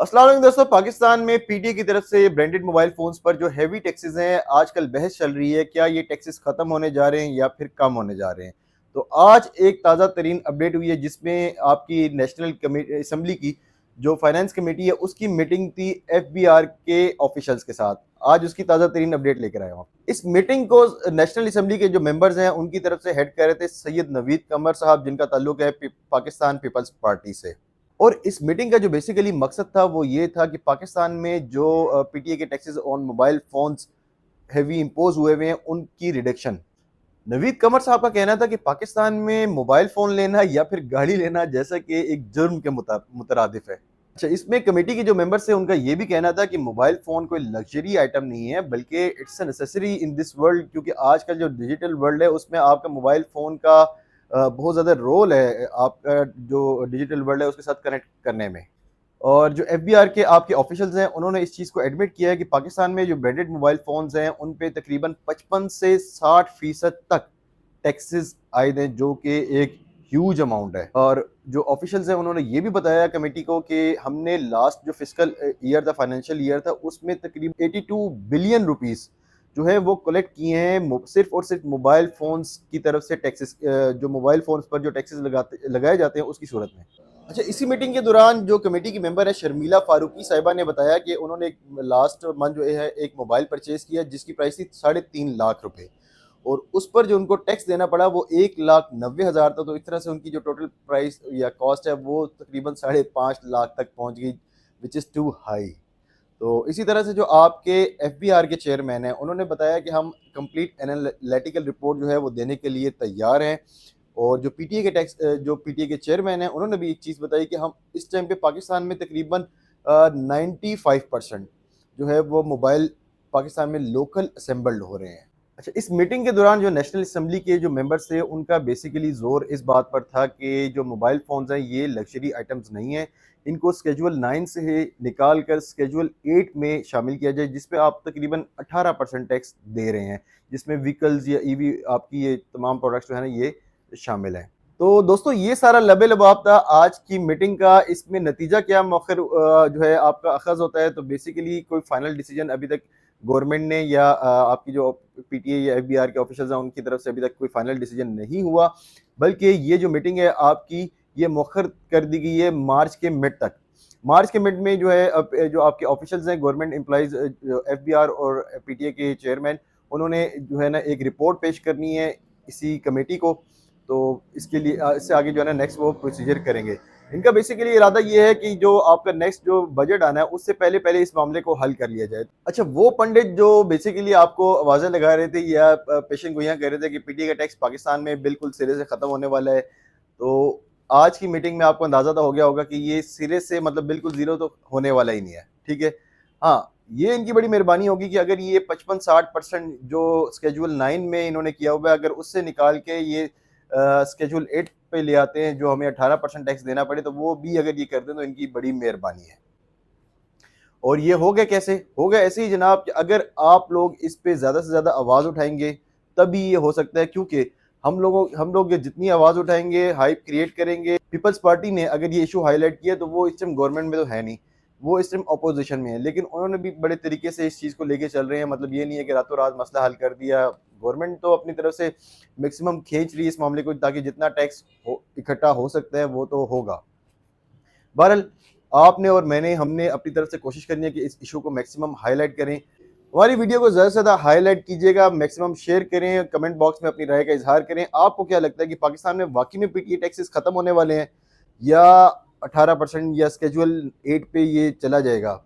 अस्सलाम वालेकुम दोस्तों। पाकिस्तान में पीटीए की तरफ से ब्रांडेड मोबाइल फोन्स पर जो हैवी टैक्सेस हैं, आजकल बहस चल रही है क्या ये टैक्सेस खत्म होने जा रहे हैं या फिर कम होने जा रहे हैं। तो आज एक ताज़ा तरीन अपडेट हुई है जिसमें आपकी नेशनल असम्बली की जो फाइनेंस कमेटी है उसकी मीटिंग थी एफबीआर के ऑफिशियल्स के साथ। आज उसकी ताज़ा तरीन अपडेट लेकर आया हूँ। इस मीटिंग को नेशनल असम्बली के जो मेंबर्स हैं उनकी तरफ से हेड कर रहे थे सैयद नवीद कमर साहब, जिनका ताल्लुक है पाकिस्तान पीपल्स पार्टी से। और इस मीटिंग का जो बेसिकली मकसद था वो ये था कि पाकिस्तान में जो पीटीए के taxes on mobile phones heavy impose हुए हैं उनकी रिडक्शन। नवीद कमर साहब का कहना था कि पाकिस्तान में मोबाइल फोन लेना या फिर गाड़ी लेना जैसा कि एक जुर्म के मुतरादिफ है। अच्छा, इसमें कमेटी के जो मेंबर्स थे उनका ये भी कहना था कि मोबाइल फोन कोई लग्जरी आइटम नहीं है बल्कि it's a necessary in this world, क्योंकि आजकल जो डिजिटल वर्ल्ड है उसमें आपका मोबाइल फोन का बहुत ज़्यादा रोल है आपका जो डिजिटल वर्ल्ड है उसके साथ कनेक्ट करने में। और जो एफबीआर के आपके ऑफिशियल्स हैं उन्होंने इस चीज़ को एडमिट किया है कि पाकिस्तान में जो ब्रांडेड मोबाइल फ़ोन्स हैं उन पे तकरीबन 55 से 60% तक टैक्सेस आए हैं, जो कि एक ह्यूज अमाउंट है। और जो ऑफिशियल्स हैं उन्होंने ये भी बताया कमेटी को कि हमने लास्ट जो फिस्कल ईयर था, फाइनेंशियल ईयर था, उसमें तकरीबन 82 बिलियन रुपीस जो है वो कलेक्ट किए हैं सिर्फ और सिर्फ मोबाइल फ़ोन्स की तरफ से टैक्सेस, जो मोबाइल फ़ोन्स पर जो टैक्सेस लगाए जाते हैं उसकी सूरत में। अच्छा, इसी मीटिंग के दौरान जो कमेटी की मेंबर है शर्मिला फारूकी साहिबा ने बताया कि उन्होंने एक लास्ट मंथ जो है एक मोबाइल परचेज किया जिसकी प्राइस थी 3.5 लाख रुपए, और उस पर जो उनको टैक्स देना पड़ा वो 1,90,000 था। तो इस तरह से उनकी जो टोटल प्राइस या कॉस्ट है वो तकरीबन 5.5 लाख तक पहुंच गई, विच इज़ टू हाई। तो इसी तरह से जो आपके एफबीआर के चेयरमैन हैं उन्होंने बताया कि हम कंप्लीट एनालिटिकल रिपोर्ट जो है वो देने के लिए तैयार हैं। और जो पीटीए के चेयरमैन हैं उन्होंने भी एक चीज़ बताई कि हम इस टाइम पे पाकिस्तान में तकरीबन 95% जो है वो मोबाइल पाकिस्तान में लोकल असेंबल्ड हो रहे हैं। अच्छा, इस मीटिंग के दौरान जो नेशनल असम्बली के जो मेंबर्स थे उनका बेसिकली जोर इस बात पर था कि जो मोबाइल फ़ोन्स हैं ये लग्जरी आइटम्स नहीं हैं, इनको स्केड्यूल 9 से निकाल कर स्केड्यूल 8 में शामिल किया जाए, जिस पे आप तकरीबन 18% टैक्स दे रहे हैं, जिसमें व्हीकल्स या ईवी आपकी ये तमाम प्रोडक्ट्स जो है ना ये शामिल हैं। तो दोस्तों ये सारा लबे-लबाब था आज की मीटिंग का। इसमें नतीजा क्या मौखर जो है आपका अख़ज़ होता है। तो बेसिकली कोई फाइनल डिसीजन अभी तक गवर्नमेंट ने या आपकी जो पीटीए या एफबीआर के ऑफिशियल्स हैं उनकी तरफ से अभी तक कोई फाइनल डिसीजन नहीं हुआ, बल्कि ये जो मीटिंग है आपकी ये मौखर कर दी गई है मार्च के मिड तक। मार्च के मिड में जो है जो आपके ऑफिशियल्स हैं गवर्नमेंट एम्प्लॉइज़, एफबीआर और पीटीए के चेयरमैन, उन्होंने जो है ना एक रिपोर्ट पेश करनी है इसी कमेटी को। तो इसके लिए इससे आगे जो है ना नेक्स्ट वो प्रोसीजर करेंगे। इनका बेसिकली इरादा ये है कि जो आपका नेक्स्ट जो बजट आना है उससे पहले पहले इस मामले को हल कर लिया जाए। अच्छा, वो पंडित जो बेसिकली आपको आवाज़ें लगा रहे थे या पेशन गोइयाँ कह रहे थे कि पीटी का टैक्स पाकिस्तान में बिल्कुल सिरे से ख़त्म होने वाला है, तो आज की मीटिंग में आपको अंदाज़ा तो हो गया होगा कि ये सिरे से मतलब बिल्कुल ज़ीरो तो होने वाला ही नहीं है, ठीक है। हाँ, ये इनकी बड़ी मेहरबानी होगी कि अगर ये 55-60% जो स्केड्यूल 9 में इन्होंने किया हुआ है, अगर उससे निकाल के ये स्केड्यूल 8 पे ले आते हैं जो हमें 18% टैक्स देना पड़े, तो वो भी अगर ये कर दें तो इनकी बड़ी मेहरबानी है। और ये हो गया कैसे? हो गया ऐसे ही जनाब कि अगर आप लोग इस पे ज़्यादा से ज़्यादा आवाज़ उठाएँगे तभी ये हो सकता है, क्योंकि हम लोग ये जितनी आवाज़ उठाएँगे, हाइप क्रिएट करेंगे। पीपल्स पार्टी ने अगर ये इशू हाइलाइट किया तो वो इस टाइम गवर्नमेंट में तो है नहीं, वो इस टाइम अपोज़िशन में है। लेकिन उन्होंने भी बड़े तरीके से इस चीज़ को लेके चल रहे हैं, मतलब ये नहीं है कि रातों-रात मसला हल कर दिया। गवर्नमेंट तो अपनी तरफ से मैक्सिमम खींच रही है इस मामले को ताकि जितना टैक्स हो इकट्ठा हो सकता है वो तो होगा। बहरहाल आपने और मैंने हमने अपनी तरफ से कोशिश करनी है कि इस इशू को मैक्सिमम हाईलाइट करें। हमारी वीडियो को ज़्यादा से ज़्यादा हाईलाइट कीजिएगा, मैक्सिमम शेयर करें, कमेंट बॉक्स में अपनी राय का इज़हार करें। आपको क्या लगता है कि पाकिस्तान में वाक़ई में पीटीए टैक्सेस ख़त्म होने वाले हैं या 18% या स्केड्यूल 8 पे ये चला जाएगा?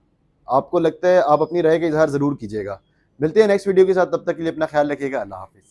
आपको लगता है? आप अपनी राय का इज़हार ज़रूर कीजिएगा। मिलते हैं नेक्स्ट वीडियो के साथ, तब तक के लिए अपना ख्याल रखिएगा। अल्लाह हाफ़िज़।